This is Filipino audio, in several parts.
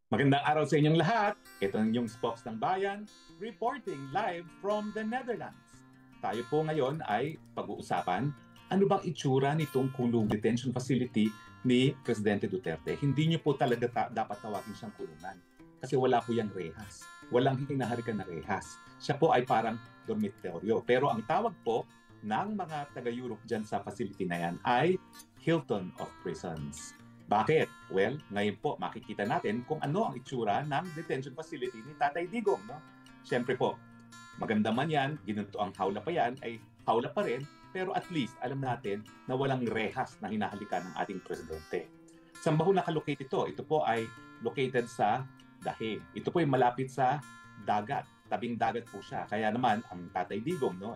Magandang araw sa inyong lahat. Ito ang inyong Spokes ng Bayan, reporting live from the Netherlands. Tayo po ngayon ay pag-uusapan ano bang itsura nitong kulong detention facility ni Presidente Duterte. Hindi niyo po talaga dapat tawagin siyang kulungan kasi wala po yung rehas. Walang hinaharikan na rehas. Siya po ay parang dormitoryo. Pero ang tawag po ng mga taga-Europe dyan sa facility na yan ay Hilton of Prisons. Bakit? Well, ngayon po makikita natin kung ano ang itsura ng detention facility ni Tatay Digong. No? Siyempre po, maganda man yan, ginunto ang hawla pa yan, ay hawla pa rin, pero at least alam natin na walang rehas na hinahalikan ng ating presidente. Saan ba ho nakalocate ito? Ito po ay located sa Dahig. Ito po ay malapit sa dagat. Tabing dagat po siya. Kaya naman, ang Tatay Digong, no,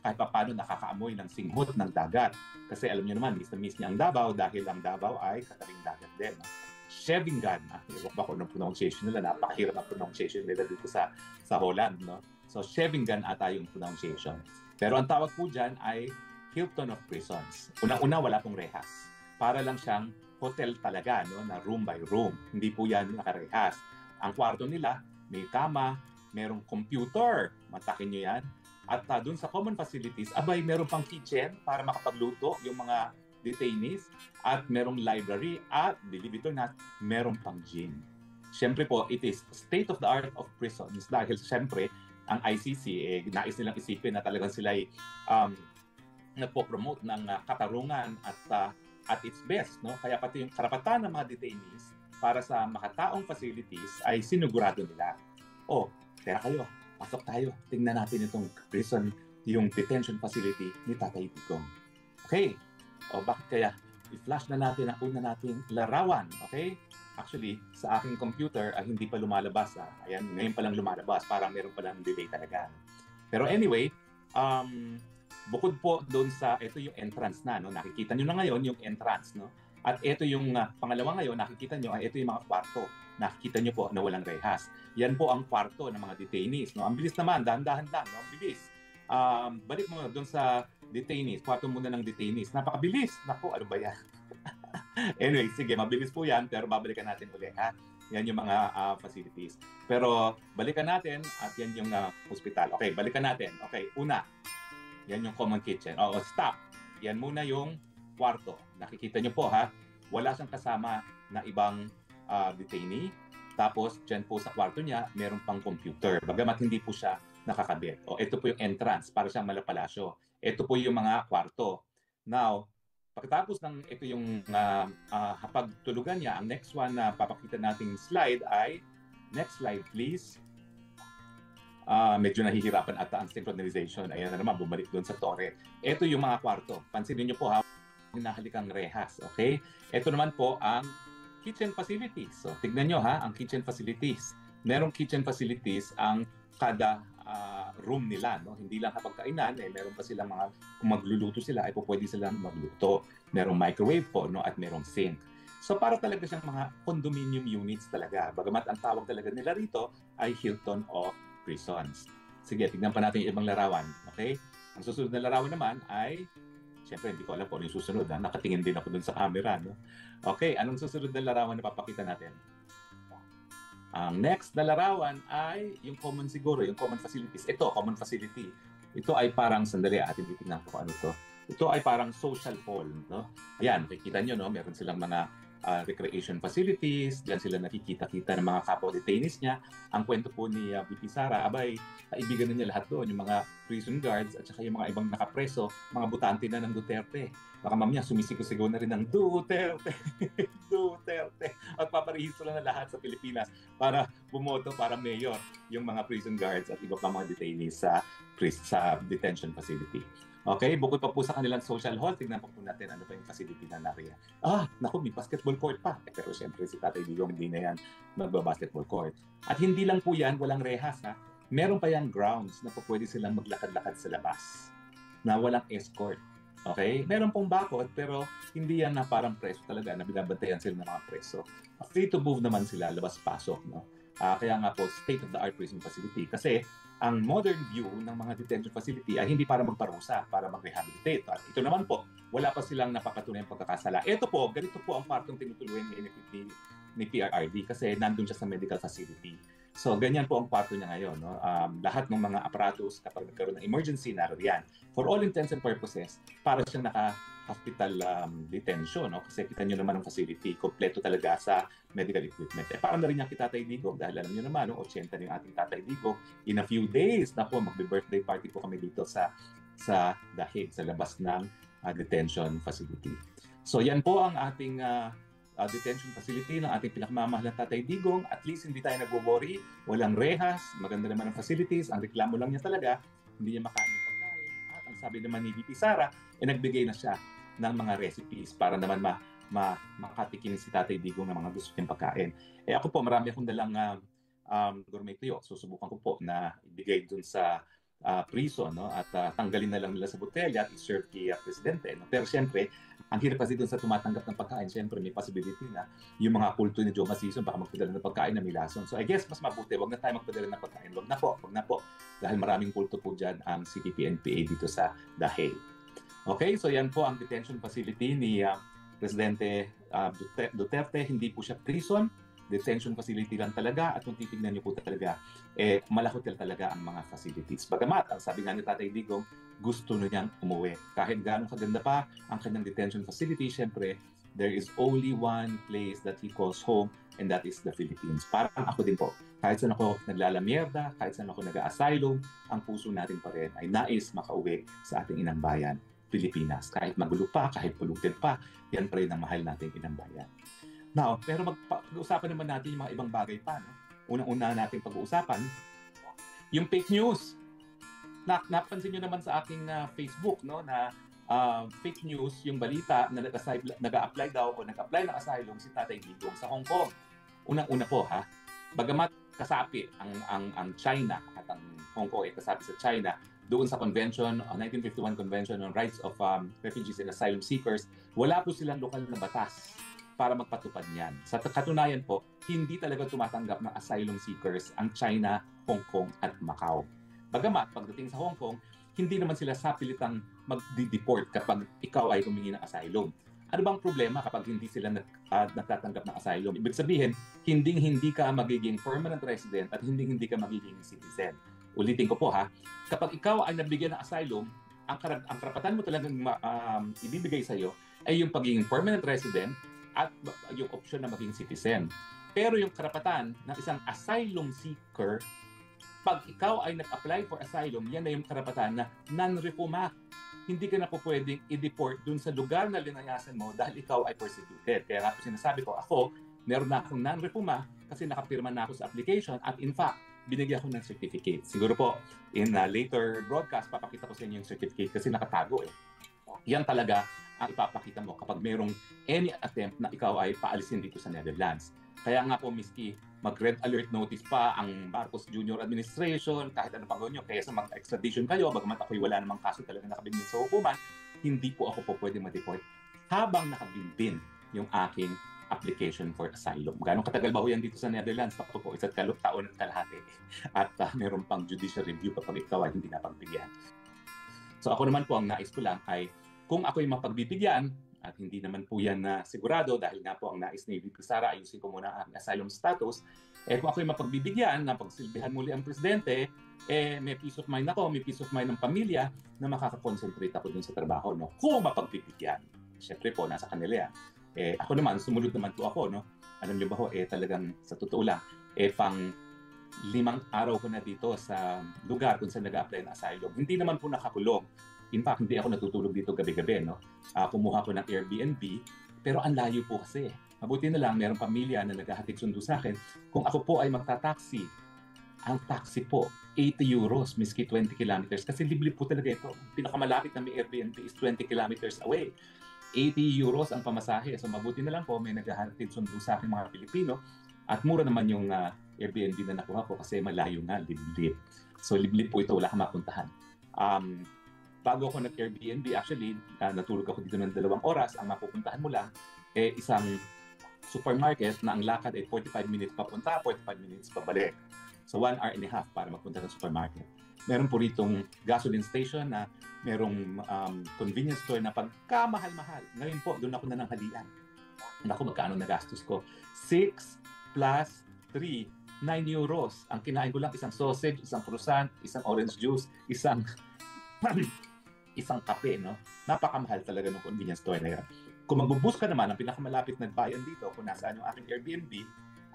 kahit pa paano nakakaamoy ng singhot ng dagat. Kasi alam niyo naman, miss na miss niya ang Davao dahil ang Davao ay katabing dagat din. No? Scheveningen, iwak ba ko ng pronunciation nila, napakahirap ang pronunciation nila dito sa Holland. No? So, Scheveningen ata yung pronunciation. Pero ang tawag po dyan ay Hilton of Prisons. Unang-una, wala pong rehas. Para lang siyang hotel talaga, no, na room by room. Hindi po yan nakarehas. Ang kwarto nila, may kama, merong computer, matakin nyo yan. At dun sa common facilities, abay, meron pang kitchen para makapagluto yung mga detainees. At merong library at, believe it or not, meron pang gym. Siyempre po, it is state of the art of prisons dahil siyempre, ang ICC, nais nilang isipin na talagang sila ay nagpo-promote ng katarungan at its best. No? Kaya pati yung karapatan ng mga detainees para sa makataong facilities ay sinugurado nila. Tara kayo, pasok tayo. Tingnan natin itong prison, yung detention facility ni Tatay Digong. Okay. Bakit kaya? I-flash na natin ang una nating larawan. Okay? Actually, sa aking computer ay hindi pa lumalabas. Ayan, ngayon pa lang lumalabas. Parang meron pa lang delay talaga. Pero anyway, bukod po doon sa, ito yung entrance na. No? Nakikita nyo na ngayon yung entrance. No? At ito yung pangalawa ngayon, nakikita nyo, ito yung mga kwarto. Nakikita nyo po na walang rehas. Yan po ang kwarto ng mga detainees. No? Ang bilis naman, dahan-dahan lang. No? Ang bilis. Balik mo doon sa detainees. Kwarto muna ng detainees. Napakabilis. Naku, ano ba yan? Anyway, sige, mabilis po yan. Pero babalikan natin ulit. Ha? Yan yung mga facilities. Pero balikan natin at yan yung hospital. Okay, balikan natin. Okay, una. Yan yung common kitchen. Stop. Yan muna yung kwarto. Nakikita nyo po ha. Wala siyang kasama na ibang detainee. Tapos, dyan po sa kwarto niya, meron pang computer. Bagamat hindi po siya nakakabit. Ito po yung entrance para siyang malapalasyo. Ito po yung mga kwarto. Now, pagkatapos ng ito yung hapagtulugan niya, ang next one na papakita nating slide ay, next slide please. Medyo nahihirapan ata ang synchronization. Ayan na naman, bumalik doon sa tore. Ito yung mga kwarto. Pansinin niyo po ha, hinahalikang rehas. Okay? Ito naman po ang kitchen facilities. So, tignan nyo ha, ang kitchen facilities. Merong kitchen facilities ang kada room nila. No? Hindi lang kapag kainan, meron pa silang mga, kung magluluto sila, ay pwede silang magluto. Merong microwave po, no? At merong sink. So, para talaga siyang mga condominium units talaga. Bagamat ang tawag talaga nila rito ay Hilton of Prisons. Sige, tignan pa natin yung ibang larawan. Okay? Ang susunod na larawan naman ay, siyempre, hindi ko alam po ano yung susunod. Nakatingin din ako dun sa camera. No? Okay, anong susunod na larawan na papakita natin? Ang next na larawan ay yung common siguro, yung common facilities. Ito, common facility. Ito ay parang, sandali, atin titignan ko ano to. Ito ay parang social hall. No? Ayan, makikita nyo, no? Meron silang mga recreation facilities. Diyan sila nakikita-kita ng mga kapwa detainees niya. Ang kwento po ni VP Sara, abay, kaibigan na niya lahat doon, yung mga prison guards at saka yung mga ibang nakapreso, mga butante na ng Duterte. Baka mamaya sumisigaw na rin ng Duterte, Duterte. At paparehistro na lahat sa Pilipinas para bumoto para mayor yung mga prison guards at iba pa mga detainees sa detention facility. Okay, bukod pa po sa kanilang social hall, tignan po natin ano pa yung facility na nariyan. Naku, may basketball court pa. Pero siyempre si Tatay Digong hindi na yan magbabasketball court. At hindi lang po yan, walang rehas ha. Meron pa yung grounds na po pwede silang maglakad-lakad sa labas na walang escort. Okay? Meron pong bakod pero hindi yan na parang preso talaga na binabantayan sila ng mga preso. Free to move naman sila, labas-pasok. No? Kaya nga po, state-of-the-art prison facility. Kasi ang modern view ng mga detention facility ay hindi para magparusa, para mag-rehabilitate. At ito naman po, wala pa silang napapatunay ang pagkakasala. Ito po, ganito po ang partong tinutuluyan ni ni PRRD kasi nandun siya sa medical facility. So, ganyan po ang kwarto niya ngayon. No? Lahat ng mga aparatos, kapag nagkaroon ng emergency, naroon. For all intents and purposes, para siyang naka-hospital detention. No? Kasi kita nyo naman ang facility, kompleto talaga sa medical equipment. Parang na rin niya kita Tatay Digong, dahil alam nyo naman, no? 80 na yung ating Tatay Digong. In a few days, na po, magbe-birthday party po kami dito sa Dahig, sa labas ng detention facility. So, yan po ang ating detention facility ng ating pinakamamahal na Tatay Digong. At least hindi tayo nagwo-worry, walang rehas, maganda naman ang facilities. Ang reklamo lang niya talaga, hindi niya makain yung pagkain. At ang sabi naman ni VP Sara, nagbigay na siya ng mga recipes para naman makatikin si Tatay Digong ng mga gusto niyang pagkain. Ako po, marami akong dalang gourmet tuyo. Susubukan ko po na ibigay dun sa prison, no? At tanggalin na lang nila sa botelya at i-serve kay Presidente. No? Pero siyempre, ang hirap kasi dun sa tumatanggap ng pagkain, siyempre may possibility na yung mga kulto ni Joe Masison baka magpadala ng pagkain na may lason. So I guess mas mabuti, wag na tayo magpadala ng pagkain. Wag na po. Dahil maraming kulto po dyan ang CPP-NPA dito sa Dahig. Okay, so yan po ang detention facility ni Presidente Duterte. Hindi po siya prison, detention facility lang talaga. At kung titignan niyo po talaga, malahotel talaga ang mga facilities. Bagamat, ang sabi nga ni Tatay Digong, gusto niyang umuwi. Kahit gaano kaganda pa ang kanyang detention facility, syempre, there is only one place that he calls home, and that is the Philippines. Parang ako din po. Kahit saan ako naglalamierda, kahit saan ako nag-a-asylum, ang puso natin pa rin ay nais makauwi sa ating inang bayan, Pilipinas. Kahit magulo pa, kahit polluted pa, yan pa rin ang mahal nating inang bayan. Now, pero pag-uusapan naman natin yung mga ibang bagay pa. No? Unang-una natin pag-uusapan, yung fake news. Napansin nyo naman sa aking Facebook, no, na fake news, yung balita na nag-a-apply daw o nag-apply ng asylum si Tatay Digong sa Hong Kong. Unang-una po, ha, bagamat kasapi ang China at ang Hong Kong ay kasapi sa China doon sa convention, 1951 Convention on Rights of Refugees and Asylum Seekers, wala po silang lokal na batas para magpatupad niyan. Sa katunayan po, hindi talaga tumatanggap ng asylum seekers ang China, Hong Kong at Macau. Bagamat pagdating sa Hong Kong, hindi naman sila sapilitang mag-deport kapag ikaw ay humingi ng asylum. Ano bang problema kapag hindi sila natatanggap ng asylum? Ibig sabihin, hindi ka magiging permanent resident at hindi ka magiging citizen. Ulitin ko po ha, kapag ikaw ay nabigyan ng asylum, ang karapatan mo talagang ibibigay sa iyo ay yung pagiging permanent resident at yung option na maging citizen. Pero yung karapatan ng isang asylum seeker, pag ikaw ay nag-apply for asylum, yan na yung karapatan na non-refoulement. Hindi ka na po pwedeng i-deport dun sa lugar na linayasan mo dahil ikaw ay persecuted. Kaya nga po sinasabi ko, ako, meron na akong non-refoulement kasi nakapirma na ako sa application at in fact, binigyan ko ng certificate. Siguro po, in later broadcast, papakita ko sa inyo yung certificate kasi nakatago eh. Yan talaga ang ipapakita mo kapag merong any attempt na ikaw ay paalisin dito sa Netherlands. Kaya nga po, miski mag-red alert notice pa ang Marcos Jr. administration, kahit ano pang gawin nyo, kaya sa mag-extradition kayo, bagamat ako'y wala namang kaso talaga nakabinbin sa hukuman, hindi po ako po pwede ma-deport habang nakabinbin yung aking application for asylum. Ganong katagal ba ho yan dito sa Netherlands? Ako po, 1 taon at kalahati. At meron pang judicial review kapag ikaw ay hindi napagbigyan. So ako naman po, ang nais ko lang ay kung ako'y mapagbibigyan, at hindi naman po yan na sigurado dahil nga po ang nais ni VP Sara, ayusin ko muna ang asylum status. Kung ako'y mapagbibigyan na pagsilbihan muli ang presidente, may peace of mind ako, may peace of mind ng pamilya na makakakonsentrate ako dun sa trabaho. No? Kung mapagbibigyan. Siyempre po, nasa kanila yan. Ako naman, sumunod naman po ako. No? Alam niyo ba ho, talagang sa totoo lang, pang 5 araw ko na dito sa lugar kung saan nag-a-apply ng asylum. Hindi naman po nakakulong. In fact, hindi ako natutulog dito gabi-gabi. No? Kumuha ko ng Airbnb, pero ang layo po kasi. Mabuti na lang, mayroong pamilya na naghahatid sundo sa akin. Kung ako po ay magta-taxi, ang taxi po, 80 euros, miski 20 kilometers. Kasi libre po talaga ito. Pinakamalapit na may Airbnb is 20 kilometers away. 80 euros ang pamasahe. So mabuti na lang po, may naghahatid sundo sa akin mga Pilipino. At mura naman yung Airbnb na nakuha ko kasi malayo nga, liblib. So liblib po ito, wala kang mapuntahan. Bago ako nag-Airbnb, actually, natulog ako dito ng 2 oras. Ang mapupuntahan mo lang, isang supermarket na ang lakad ay 45 minutes papunta, 45 minutes pabalik. So 1 hour and a half para magpunta sa supermarket. Meron po ritong gasoline station na merong convenience store na pagkamahal-mahal. Ngayon po, doon ako nananghalian. Naku, magkano nagastos ko? 6 plus 3, 9 euros. Ang kinain ko lang isang sausage, isang croissant, isang orange juice, isang isang kape, no? Napakamahal talaga ng convenience store na yan. Kung magbubus ka naman, ang pinakamalapit na bayan dito, kung nasaan yung aking Airbnb,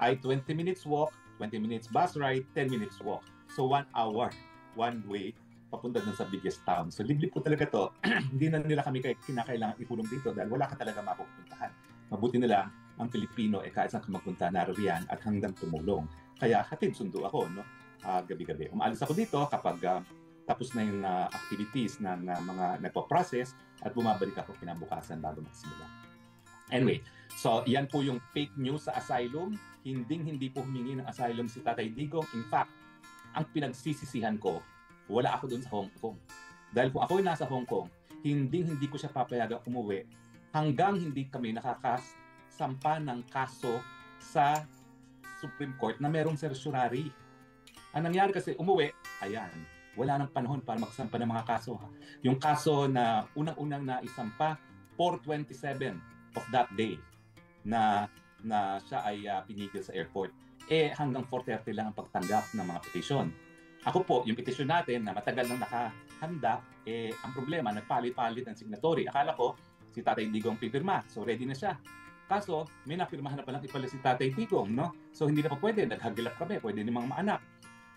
ay 20 minutes walk, 20 minutes bus ride, 10 minutes walk. So 1 hour, one way, papunta dun sa biggest town. So liblib po talaga to. Hindi na nila kami kinakailangan ikulong dito dahil wala ka talaga mapupuntahan. Mabuti na lang ang Pilipino, kahit saan ka magpunta, naroriyan at hanggang tumulong. Kaya hatid sundo ako, no? Gabi-gabi. Umaalis ako dito kapag tapos na yung activities ng mga nagpo-process at bumabalik ako kinabukasan bago magsimula. Anyway, so yan po yung fake news sa asylum. Hindi po humingi ng asylum si Tatay Digong. In fact, ang pinagsisisihan ko, wala ako doon sa Hong Kong. Dahil kung ako ay nasa Hong Kong, hindi ko siya papayagang umuwi hanggang hindi kami nakakasampa ng kaso sa Supreme Court na merong certiorari. Ang nangyari kasi, umuwi, ayan, wala nang panahon para magsampa ng mga kaso. Yung kaso na unang-unang naisampa, 4:27 of that day na siya ay pinigil sa airport. Hanggang 4:30 lang ang pagtanggap ng mga petisyon. Ako po, yung petisyon natin na matagal nang nakahanda, ang problema, nagpalit-palit ng signatory. Akala ko, si Tatay Digong pipirma, so ready na siya. Kaso, may napirmahan na palang ipala si Tatay Digong, no? So hindi na pa pwede, naghagilap kami, pwede namang maanak.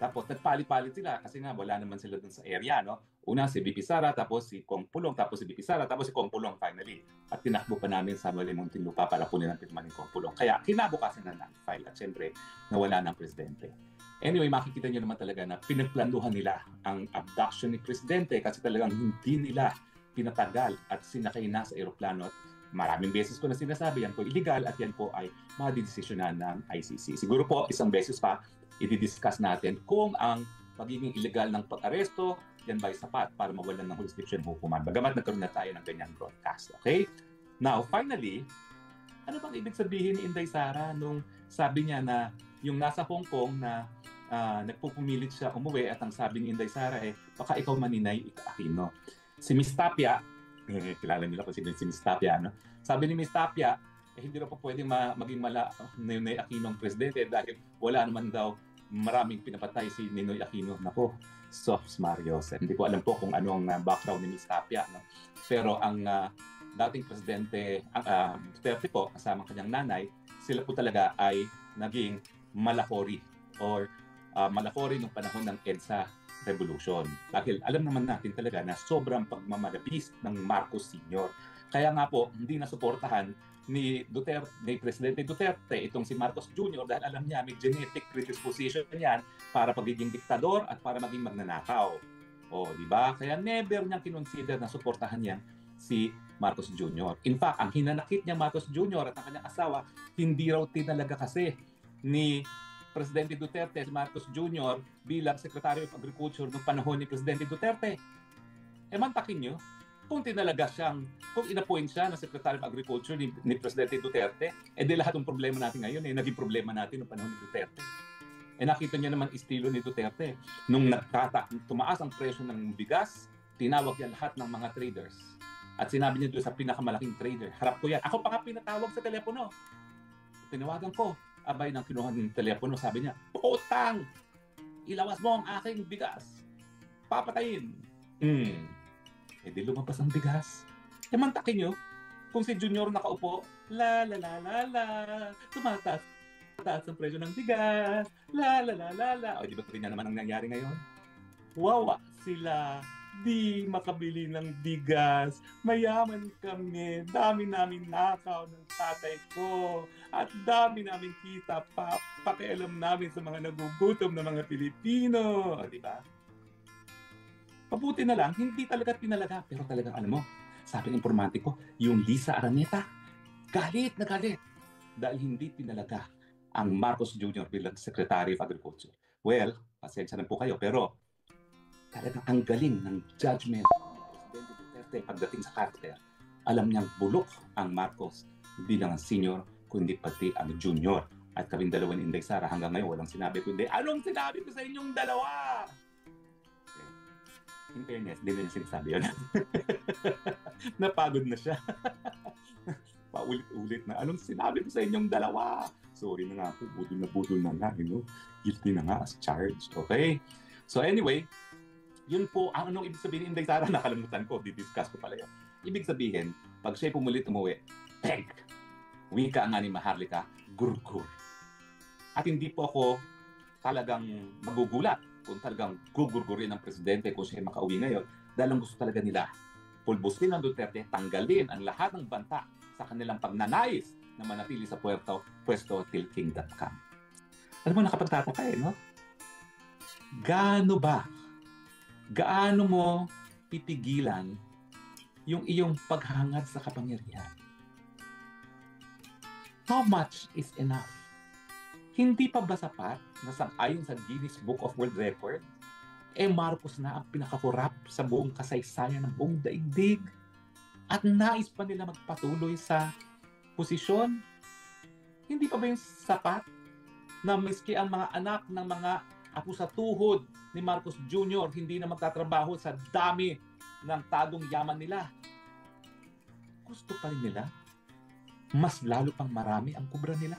Tapos nagpalit-palit sila kasi nga wala naman sila dun sa area, no? Una si BP Sara, tapos si Kong Pulong, tapos si BP Sara, tapos si Kong Pulong finally. At tinakbo pa namin sa Muntinlupa para kunin ang pirma ni Kong Pulong. Kaya kinabukasan na file at syempre nawala ng presidente. Anyway, makikita niyo naman talaga na pinagplanuhan nila ang abduction ni presidente kasi talagang hindi nila pinatagal at sinakay na sa eroplano. At maraming beses ko na sinasabi, yan po illegal at yan po ay madidesisyonan ng ICC. Siguro po isang beses pa i-discuss natin kung ang pagiging illegal ng pag-aresto, yan ba'y sapat para mawalan ng jurisdiction hukuman. Bagamat nagkaroon na tayo ng ganyang broadcast. Okay? Now, finally, ano bang ibig sabihin ni Inday Sara nung sabi niya na yung nasa Hong Kong na nagpupumilit siya umuwi at ang sabi ni Inday Sara baka ikaw maninay Aquino. Si Miss Tapia, kilala nila kung sino si Miss Tapia, no? Sabi ni Miss Tapia, hindi na pa pwedeng maging Ninoy Aquino ang presidente dahil wala naman daw maraming pinapatay si Ninoy Aquino. Nako, Sos Marios. Hindi ko alam po kung anong background ni Miss Tapia, no? Pero ang dating presidente, Duterte po, kasama kanyang nanay, sila po talaga ay naging malakori or malakori nung panahon ng EDSA Revolution. Dahil alam naman natin talaga na sobrang pagmamalabis ng Marcos Sr. Kaya nga po, hindi nasuportahan ni Presidente Duterte itong si Marcos Jr. dahil alam niya may genetic predisposition yan para pagiging diktador at para maging magnanakaw. Di ba? Kaya never niyang kinonsider na suportahan niya si Marcos Jr. In fact, ang hinanakit niya Marcos Jr. at ang kanyang asawa, hindi raw tinalaga kasi ni Presidente Duterte si Marcos Jr. bilang Secretary of Agriculture noong panahon ni Presidente Duterte. Mantakin niyo, kung in-appoint siya na Secretary of Agriculture ni Presidente Duterte, di lahat ng problema natin ngayon naging problema natin noong panahon ni Duterte. Nakita niyo naman estilo ni Duterte. Nung tumaas ang presyo ng bigas, tinawag niya lahat ng mga traders. At sinabi niya doon sa pinakamalaking trader, harap ko yan. Ako pa nga pinatawag sa telepono. Tinawagan ko. Abay nang kinuha ng telepono, sabi niya, "Utang! Ilawas mo ang aking bigas. Papatayin." Di lumabas ang bigas. Mantakin niyo, kung si Junior nakaupo, la la la la la, tumataas ang presyo ng bigas, la la la la la. Di ba rin naman ang nangyari ngayon? Wawa sila, di makabili ng bigas, mayaman kami, dami namin nakaw ng tatay ko, at dami namin kita pa, pakialam namin sa mga nagugutom na mga Pilipino. Di ba? Mabuti na lang, hindi talaga tinalaga. Pero talagang alam mo, sabi ng informante ko, yung Lisa Araneta, galit na galit. Dahil hindi tinalaga ang Marcos Jr. bilang Secretary of Agriculture. Well, pasensya na po kayo, pero talagang ang galing ng judgment ng Presidente Duterte pagdating sa character. Alam niyang bulok ang Marcos bilang ang senior, kundi pati ang junior. At kaming dalawa ni Inday Sara hanggang ngayon walang sinabi kundi, anong sinabi ko sa inyong dalawa? In fairness, hindi na sinasabi yun. Napagod na siya. paulit-ulit na, anong sinabi ko sa inyong dalawa? Sorry na nga po, budol na nga, guilty na nga as charged, okay? So anyway, yun po, anong ibig sabihin, Inday Sara, nakalimutan ko, didiscuss ko pala yun. Ibig sabihin, pag siya'y pumulit umuwi, peg! Wika nga ni Maharlika, gurgur. At hindi po ako talagang magugulat kung talagang gugurgurin ng presidente kung siya'y makauwi ngayon dahil ang gusto talaga nila, pulbusin ng Duterte, tanggalin ang lahat ng banta sa kanilang pagnanais na manatili sa pwesto till kingdom come. Alam mo, nakapagtataka no? Gaano mo pipigilan yung iyong paghangad sa kapangyarihan? How much is enough? Hindi pa ba sapat na sang-ayon sa Guinness Book of World Record, Marcos na ang pinakakorap sa buong kasaysayan ng buong daigdig at nais pa nila magpatuloy sa posisyon? Hindi pa ba yung sapat na miski ang mga anak ng mga apo sa tuhod ni Marcos Jr. hindi na magtatrabaho sa dami ng tagong yaman nila? Gusto pa rin nila mas lalo pang marami ang kubra nila.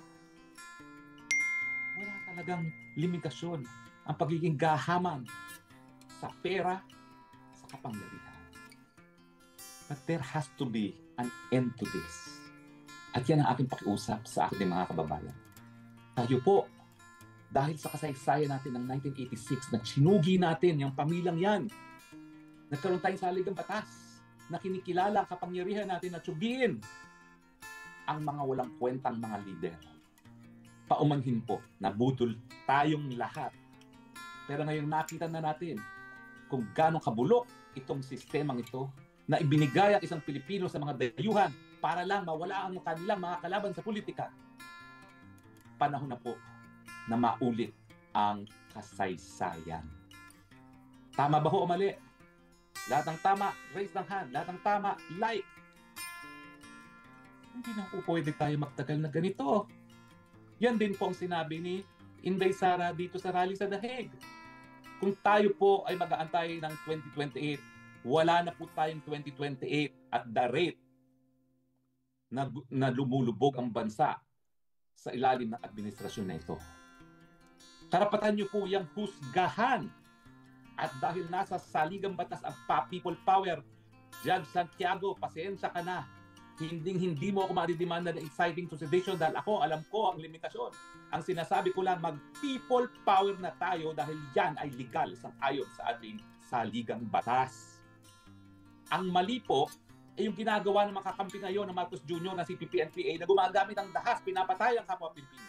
Wala talagang limitasyon ang pagiging gahaman sa pera, sa kapangyarihan. But there has to be an end to this. At yan ang aking pakiusap sa aking mga kababayan. Tayo po, dahil sa kasaysayan natin ng 1986 na sinugi natin yung pamilyang yan, nagkaroon tayong saligang batas na kinikilala ang kapangyarihan natin na tsugiin ang mga walang kwentang mga lider. Paumanhin po, nabudol tayong lahat. Pero ngayon nakita na natin kung gaano kabulok itong sistemang ito na ibinigay ang isang Pilipino sa mga dayuhan para lang mawala ang kanilang mga kalaban sa politika. Panahon na po na maulit ang kasaysayan. Tama ba ho o mali? Lahat ng tama, raise ng hand. Lahat ng tama, like. Hindi na po pwede tayo magtagal na ganito. Yan din po ang sinabi ni Inday Sara dito sa rally sa Daheg. Kung tayo po ay mag-aantay ng 2028, wala na po tayong 2028 at the rate na lumulubog ang bansa sa ilalim ng administrasyon na ito. Karapatan niyo po yung husgahan. At dahil nasa saligang batas ang people power, Judge Santiago, pasensya ka na. Hindi mo ako maridemanda ng inciting to sedition dahil ako, alam ko ang limitasyon. Ang sinasabi ko lang, mag-people power na tayo dahil yan ay legal sang-ayon sa ating saligang batas. Ang mali po ay yung ginagawa ng mga kakampi ngayon ng Marcos Jr. na si PPNPA na gumagamit ng dahas, pinapatay ang kapwa Pilipino.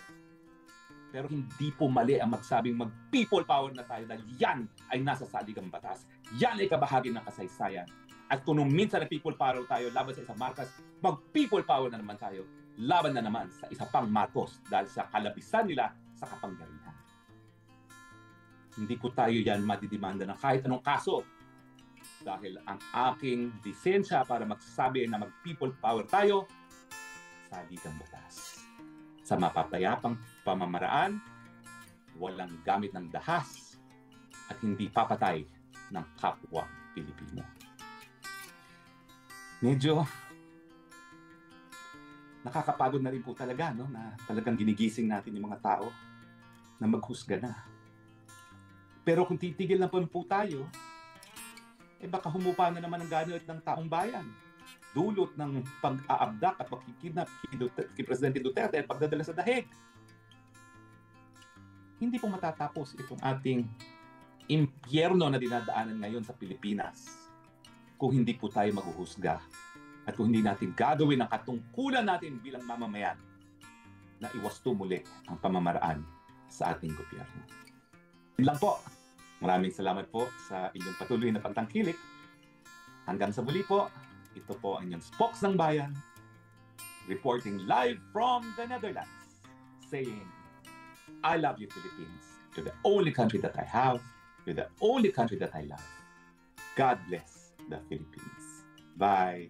Pero hindi po mali ang magsabing mag-people power na tayo dahil yan ay nasa saligang batas. Yan ay kabahagi ng kasaysayan. At kung minsan na people power tayo laban sa isang Marcos, mag-people power na naman tayo laban na naman sa isa pang Marcos dahil sa kalabisan nila sa kapangyarihan. Hindi ko tayo yan madidemanda ng kahit anong kaso dahil ang aking lisensya para magsabi na mag-people power tayo, saligang batas. Sa mapapayapang pamamaraan, walang gamit ng dahas at hindi papatay ng kapwa Pilipino. Medyo nakakapagod na rin po talaga, no? Na talagang ginigising natin yung mga tao na maghusga na. Pero kung titigil na po tayo, baka humupa na naman ang ganit ng taong bayan. Dulot ng pag-aabdak at pagkikidnap kay Presidente Duterte at pagdadala sa dahig. Hindi po matatapos itong ating impyerno na dinadaanan ngayon sa Pilipinas kung hindi po tayo maghuhusga at kung hindi natin gagawin ang katungkulan natin bilang mamamayan na iwasto muli ang pamamaraan sa ating gobyerno. Yun lang po. Maraming salamat po sa inyong patuloy na pagtangkilik. Hanggang sa muli po, ito po ang inyong Spokes ng Bayan, reporting live from the Netherlands, saying, I love you, Philippines. You're the only country that I have. You're the only country that I love. God bless the Philippines. Bye.